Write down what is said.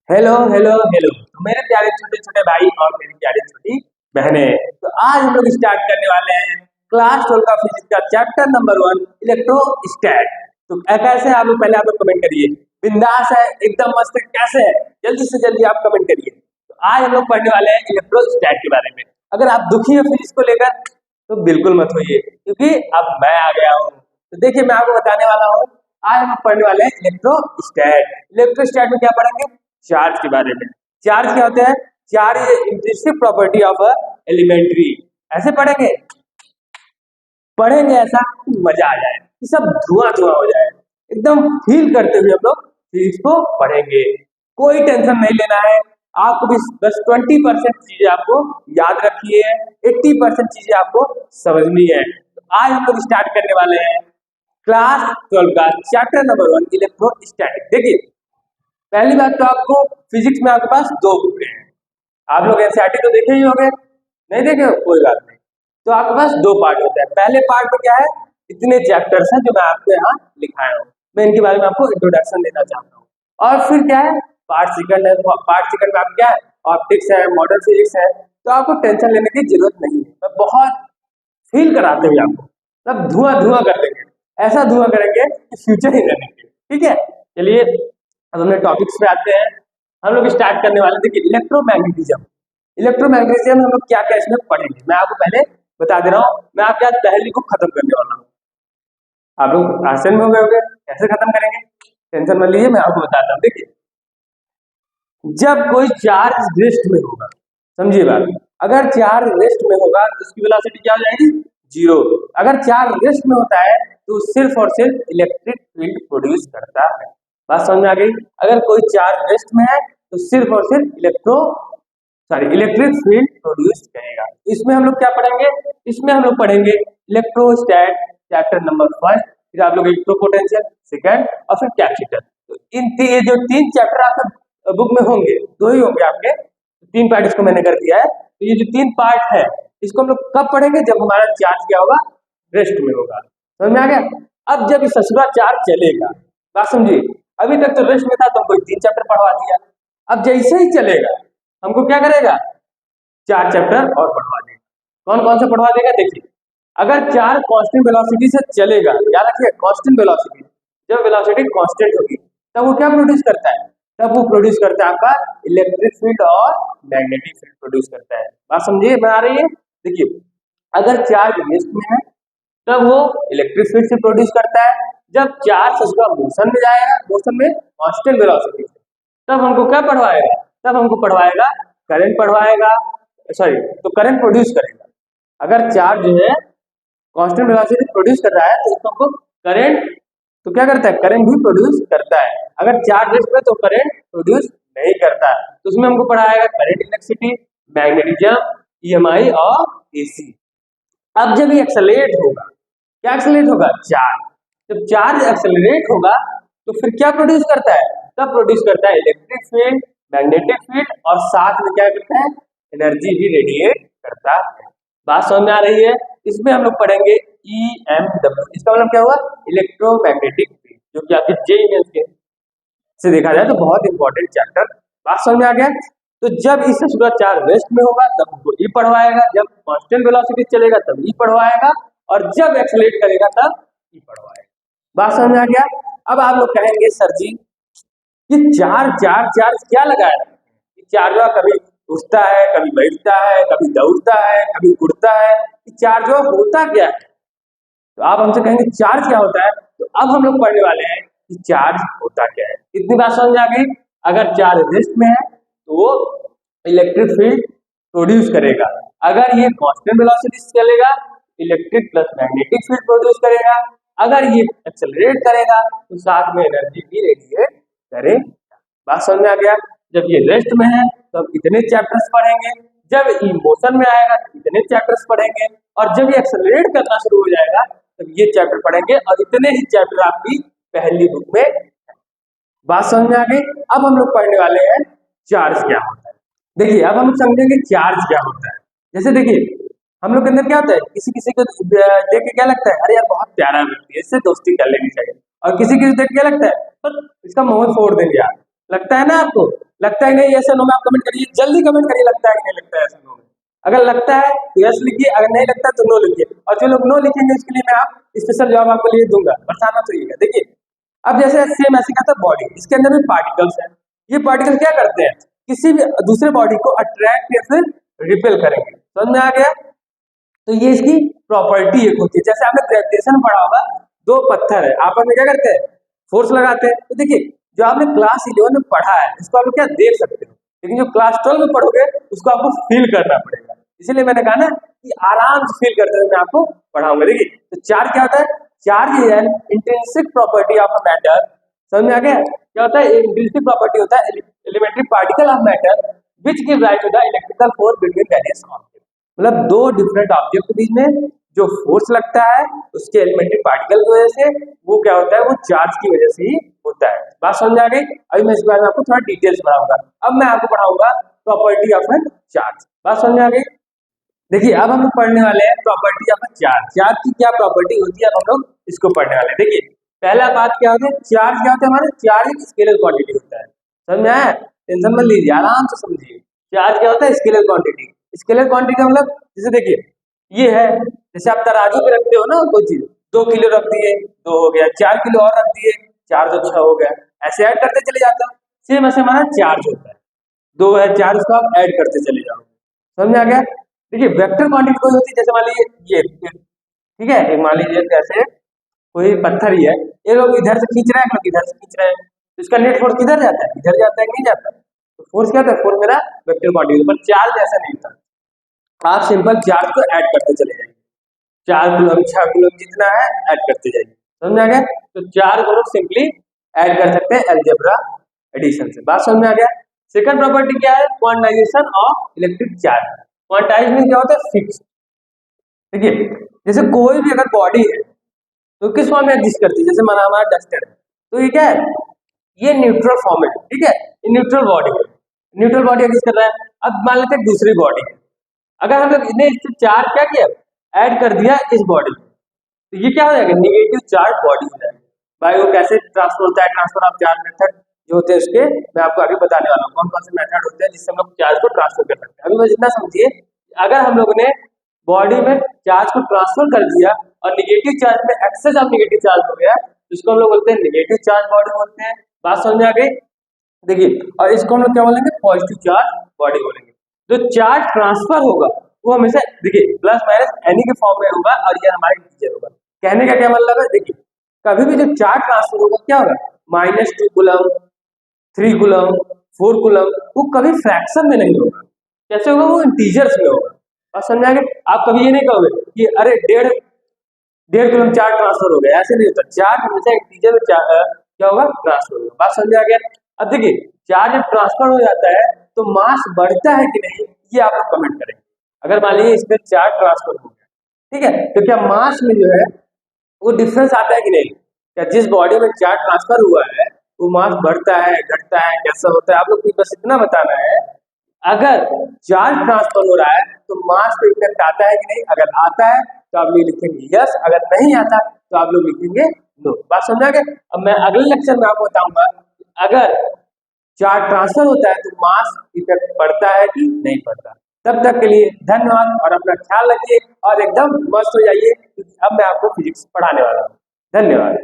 Hello hello hello. तो मेरे प्यारे छोटे छोटे भाई और मेरी प्यारी छोटी बहनें, तो आज हम लोग स्टार्ट करने वाले हैं क्लास 12 का फिजिक्स का चैप्टर नंबर 1 इलेक्ट्रोस्टैट। तो कैसे आप लोग, पहले आप लोग कमेंट करिए। बिंदास है, एकदम मस्त है, कैसे है? जल्दी से जल्दी आप कमेंट करिए। तो आज हम लोग पढ़ने वाले हैं इलेक्ट्रोस्टैट के बारे में। अगर आप दुखी हो फिजिक्स को लेकर तो बिल्कुल मत होइए, क्योंकि अब मैं आ गया हूँ। तो देखिए, मैं आपको बताने वाला हूँ। आज हम लोग पढ़ने वाले हैं इलेक्ट्रोस्टैट। इलेक्ट्रोस्टैट में क्या पढ़ेंगे? चार्ज के बारे में। चार्ज क्या होते हैं? Charge is intrinsic property of a elementary. ऐसे पढ़ेंगे पढ़ेंगे ऐसा कि मजा आ जाए, कि सब धुआं धुआं हो जाए, एकदम फील करते हुए हम लोग फिजिक्स को पढ़ेंगे। कोई टेंशन नहीं लेना है आपको भी। बस 20% चीजें आपको याद रखी है, 80% चीजें आपको समझनी है। तो आज हम लोग स्टार्ट करने वाले हैं क्लास 12 का चैप्टर नंबर 1 इलेक्ट्रोस्टैटिक। देखिए, पहली बात तो आपको फिजिक्स में आपके पास दो बुक हैं। आप लोग एनसीईआरटी तो देखे ही होंगे, नहीं देखे हो कोई बात नहीं। तो आपके पास दो पार्ट होता है। पहले पार्ट में क्या है? इतने चैप्टर्स हैं जो मैं आपको यहाँ लिखाया हूँ। मैं इनके बारे में आपको इंट्रोडक्शन देना चाहता हूँ। और फिर क्या है? पार्ट सेकंड है। पार्ट सेकंड में आप क्या है? ऑप्टिक्स है, मॉडर्न फिजिक्स है। तो आपको टेंशन लेने की जरूरत नहीं है। मैं बहुत फील कराते हुए आपको सब धुआं धुआं कर देंगे। ऐसा धुआं करेंगे कि फ्यूचर ही नहीं देंगे। ठीक है, चलिए अब हमने टॉपिक्स पे आते हैं। हम लोग स्टार्ट करने वाले थे कि इलेक्ट्रोमैग्नेटिज्म। इलेक्ट्रोमैग्नेटिज्म हम लोग क्या क्या इसमें पढ़ेंगे, मैं आपको पहले बता दे रहा हूँ। मैं आपके आज पहली को खत्म करने वाला हूँ। आप लोग आसान में हो गए होंगे, कैसे खत्म करेंगे? टेंशन मत लीजिए, मैं आपको बताता हूँ। देखिए, जब कोई चार्ज रेस्ट में होगा, समझिए बात, अगर चार्ज रेस्ट में होगा तो उसकी वेलोसिटी क्या हो जाएगी? जीरो। अगर चार्ज रेस्ट में होता है तो सिर्फ और सिर्फ इलेक्ट्रिक फील्ड प्रोड्यूस करता है। बात समझ में आ गई? अगर कोई चार्ज रेस्ट में है तो सिर्फ और सिर्फ इलेक्ट्रिक फील्ड प्रोड्यूस करेगा। इसमें हम लोग क्या पढ़ेंगे? इसमें हम लोग पढ़ेंगे इलेक्ट्रोस्टैट चैप्टर नंबर 1, फिर आप लोग इलेक्ट्रोपोटेंशियल सेकंड, और फिर कैपेसिटर। तो ये जो तीन चैप्टर आपके बुक में होंगे, दो ही होंगे आपके, तीन पार्ट इसको मैंने कर दिया है। तो ये जो तीन पार्ट है इसको हम लोग कब पढ़ेंगे? जब हमारा चार्ज क्या होगा? रेस्ट में होगा। समझ में आ गया? अब जब इस ससुरा चार्ज चलेगा, बात समझिए, अभी तक तो रेस्ट में था तो हमको तीन चैप्टर पढ़वा दिया। अब जैसे ही चलेगा हमको क्या करेगा? चार चैप्टर और पढ़वा देगा। कौन कौन से पढ़वा देगा? देखिए, अगर चार कांस्टेंट वेलोसिटी से चलेगा, याद रखिए कांस्टेंट वेलोसिटी, जब वेलोसिटी कांस्टेंट होगी तब वो क्या प्रोड्यूस करता है? तब वो प्रोड्यूस करता है आपका इलेक्ट्रिक फील्ड और मैग्नेटिक फील्ड प्रोड्यूस करता है। बात समझिए, बना रही है? देखिए, अगर चार्ज रेस्ट में है तब वो इलेक्ट्रिक फील्ड से प्रोड्यूस करता है। जब चार्ज उसका मोशन में जाएगा, मोशन में कांस्टेंट वेलोसिटी से, तब हमको क्या पढ़वाएगा? तब हमको पढ़वाएगा करंट पढ़वाएगा। सॉरी, तो करंट प्रोड्यूस करेगा। अगर चार्ज जो है कांस्टेंट वेलोसिटी प्रोड्यूस कर रहा है तो उसको हमको करंट, तो क्या करता है? करंट भी प्रोड्यूस करता है। अगर चार्ज रेस्ट में तो करंट प्रोड्यूस नहीं करता है। तो उसमें हमको पढ़ाएगा करंट, इलेक्ट्रिसिटी, मैग्नेटिज्म, ईएमआई और एसी। अब जब ये एक्सेलरेट होगा, क्या एक्सेलरेट होगा? चार्ज। जब चार्ज एक्सेलरेट होगा तो फिर क्या प्रोड्यूस करता है? तब प्रोड्यूस करता है इलेक्ट्रिक फील्ड, मैग्नेटिक फील्ड, और साथ में क्या करता है? एनर्जी भी रेडिएट करता है। बात समझ में आ रही है? इसमें हम लोग पढ़ेंगे EMW। इसका मतलब क्या हुआ? इलेक्ट्रोमैग्नेटिक फील्ड, जो कि आपके जेईई मेंस के से देखा जाए तो बहुत इंपॉर्टेंट चैप्टर। बात समझ में आ गया? तो जब इससे सुबह चार्ज रेस्ट में होगा तब हमको ई पढ़वाएगा, जब कांस्टेंट वेलोसिटी चलेगा तब ई पढ़वाएगा, और जब एक्सेलरेट करेगा तब ई पढ़वाएगा। बात समझ में आ गया? अब आप लोग कहेंगे सर जी, ये चार्ज चार्ज चार्ज क्या लगाया है? चार्ज कभी उठता है, कभी बैठता है, कभी दौड़ता है, कभी उड़ता है। चार्ज होता क्या है? तो आप हमसे कहेंगे चार्ज क्या होता है? तो अब हम लोग पढ़ने वाले हैं कि चार्ज होता क्या है। इतनी बात समझ आ गई? अगर चार्ज रेस्ट में है तो वो इलेक्ट्रिक फील्ड प्रोड्यूस करेगा। अगर ये कांस्टेंट वेलोसिटी से चलेगा, electric plus magnetic field produce करेगा। अगर ये एक्सेलरेट करेगा तो साथ में एनर्जी भी रेडिएट करेगा। बात समझ में आ गया? जब ये रेस्ट में है तो हम इतने चैप्टर्स पढ़ेंगे, जब ये मोशन में आएगा तो इतने चैप्टर्स पढ़ेंगे, और जब ये एक्सेलरेट करना शुरू हो जाएगा तब ये चैप्टर पढ़ेंगे, और इतने ही चैप्टर आपकी पहली बुक में। बात समझ में आ गई? अब हम लोग पढ़ने वाले हैं चार्ज क्या होता है। देखिए, अब हम समझेंगे चार्ज क्या होता है। जैसे देखिए, हम लोग के अंदर क्या होता है, किसी किसी को देख के क्या लगता है? अरे यार बहुत प्यारा व्यक्ति है, इससे दोस्ती कर लेनी चाहिए। और किसी किसी देख के क्या लगता है? पर इसका मुंह फोड़ देंगे यार, लगता है ना आपको? लगता है नहीं ऐसा नो में आप कमेंट करिए, जल्दी कमेंट करिए लगता है कि नहीं लगता है ऐसा नो में। अगर लगता है तो यस लिखिए, अगर नहीं लगता तो नो लिखिए, और जो लोग नो लिखेंगे उसके लिए मैं आप स्पेशल जवाब आपको लिए दूंगा, बरसाना तो ये है। देखिए अब जैसे सेम ऐसे कहता है बॉडी, इसके अंदर भी पार्टिकल्स है, ये पार्टिकल क्या करते हैं, किसी भी दूसरे बॉडी को अट्रैक्ट या फिर रिपेल करेंगे, समझ में आ गया। तो ये इसकी प्रॉपर्टी एक होती है, जैसे आपने ग्रेविटेशन पढ़ा होगा, दो पत्थर है आपस में क्या करते हैं, फोर्स लगाते हैं। तो देखिए जो आपने क्लास 11 में पढ़ा है इसको आप क्या देख सकते हो, लेकिन जो क्लास 12 में पढ़ोगे उसको आपको फील करना पड़ेगा, इसीलिए मैंने कहा ना कि आराम से फील करते हुए मैं आपको पढ़ाऊंगा। देखिए तो चार्ज क्या होता है, charge is an intrinsic property of a matter, समझ में आ गया, क्या होता है, इंट्रिंसिक प्रॉपर्टी होता है elementary particle of matter which give rise to the electrical force between various object, मतलब दो डिफरेंट ऑब्जेक्ट के बीच में जो फोर्स लगता है उसके एलिमेंट्री पार्टिकल की वजह से वो क्या होता है, वो चार्ज की वजह से ही होता है। बात समझ आ गई। अभी मैं इस बारे में आपको थोड़ा डिटेल्स पढ़ाऊंगा। अब मैं आपको पढ़ाऊंगा प्रॉपर्टी ऑफ एन चार्ज। बात समझ आ गई। देखिए अब हम लोग पढ़ने वाले हैं प्रॉपर्टी ऑफ चार्ज, चार्ज की क्या प्रॉपर्टी होती है, अब हम लोग इसको पढ़ने वाले हैं। देखिए पहला बात क्या होता है, चार्ज क्या होता है, हमारे चार्ज एक स्केलर क्वांटिटी होता है, समझ में आया, टेंशन मत लीजिए, आराम से समझिए। चार्ज क्या होता है, स्केलर क्वांटिटी। स्केलर क्वांटिटी का मतलब जैसे देखिए ये है, जैसे आप तराजू पे रखते हो ना कोई चीज, 2 किलो रख दिए 2 हो गया, 4 किलो और रख दिए 4 तो 6 हो गया, ऐसे ऐड करते चले जाते हो। सेम ऐसे हमारा चार्ज होता है, 2 है 4 उसको आप ऐड करते चले जाओ, समझ में आ गया। देखिए वेक्टर क्वांटिटी कोई होती है, जैसे मान लीजिए ये ठीक है, एक मान लीजिए कैसे कोई पत्थर ही है, ये लोग इधर से खींच रहे हैं, लोग इधर से खींच रहे हैं, तो इसका नेट फोर्स किधर जाता है, इधर जाता है कि नहीं जाता, तो फोर्स क्या होता है, फोर्स मेरा वेक्टर क्वांटिटी, पर चार्ज ऐसा नहीं था। आप सिंपल चार्ज को ऐड करते चले जाइए, 4 कूलम 6 कूलम जितना है ऐड करते जाइए, समझ में आ गया। तो 4 को लोग सिंपली ऐड कर सकते हैं अलजेब्रा एडिशन से। बात समझ में आ गया। सेकंड प्रॉपर्टी क्या है, quantization of electric charge. Quantize में क्या होता है, फिक्स। देखिए जैसे कोई भी अगर बॉडी है तो किस फॉर्म में एग्जिस्ट करती है, जैसे माना हमारा डस्टर है, तो ये क्या है, ये न्यूट्रल फॉर्म है, ठीक है, ये न्यूट्रल बॉडी है, न्यूट्रल बॉडी एग्जिस्ट कर रहा है। अब मान लेते हैं दूसरी बॉडी है, अगर हम लोग इन्हें इससे चार्ज क्या किया, ऐड कर दिया इस बॉडी में, तो ये क्या हो जाएगा, निगेटिव चार्ज बॉडी हो जाएगा। भाई वो कैसे ट्रांसफर होता है, ट्रांसफर ऑफ चार्ज मेथड जो होते हैं उसके मैं आपको आगे बताने वाला हूँ, कौन कौन से मेथड होते हैं जिससे हम लोग चार्ज को ट्रांसफर कर सकते हैं। अभी बस इतना समझिए, अगर हम लोग ने बॉडी में चार्ज को ट्रांसफर कर दिया और निगेटिव चार्ज में एक्सेस ऑफ निगेटिव चार्ज हो गया, इसको हम लोग बोलते हैं निगेटिव चार्ज बॉडी बोलते हैं। बात समझ में आ गई। देखिए और इसको हम लोग क्या बोलेंगे, पॉजिटिव चार्ज बॉडी बोलेंगे। जो चार्ज ट्रांसफर होगा वो हमेशा देखिए प्लस माइनस एनी के फॉर्म में होगा और ये हमारा इंटीजर होगा। कहने का क्या मतलब है, देखिए कभी भी जो चार्ज ट्रांसफर होगा क्या होगा, -2 कूलम 3 कूलम 4 कूलम, वो कभी फ्रैक्शन में नहीं होगा, कैसे होगा, वो इंटीजर्स में होगा। और समझ आगे, आप कभी ये नहीं कहोगे कि अरे 1.5 कूलम चार्ज ट्रांसफर हो गया, ऐसे नहीं होता, चार्ज हमेशा इंटीजर में क्या होगा, ट्रांसफर होगा। बात समझ आ गया। अब देखिए चार्ज जब ट्रांसफर हो जाता है तो मास बढ़ता है कि नहीं, ये आप लोग कमेंट करेंगे। अगर मान लीजिए इसमें चार्ज ट्रांसफर हो गया, ठीक है, तो क्या मास में जो है वो डिफरेंस आता है कि नहीं, क्या जिस बॉडी में चार्ज ट्रांसफर हुआ है वो मास बढ़ता है घटता है, कैसा होता है, आप लोग को बस इतना बताना है। अगर चार्ज ट्रांसफर हो रहा है तो मास पे इफेक्ट आता है कि नहीं, अगर आता है तो आप लोग लिखेंगे यस, अगर नहीं आता तो आप लोग लिखेंगे नो। बात समझा गया। अब मैं अगले लेक्चर में आपको बताऊंगा अगर चार्ज ट्रांसफर होता है तो मास इफेक्ट पड़ता है कि नहीं पड़ता। तब तक के लिए धन्यवाद और अपना ख्याल रखिए और एकदम मस्त हो जाइए, क्योंकि अब मैं आपको फिजिक्स पढ़ाने वाला हूँ। धन्यवाद।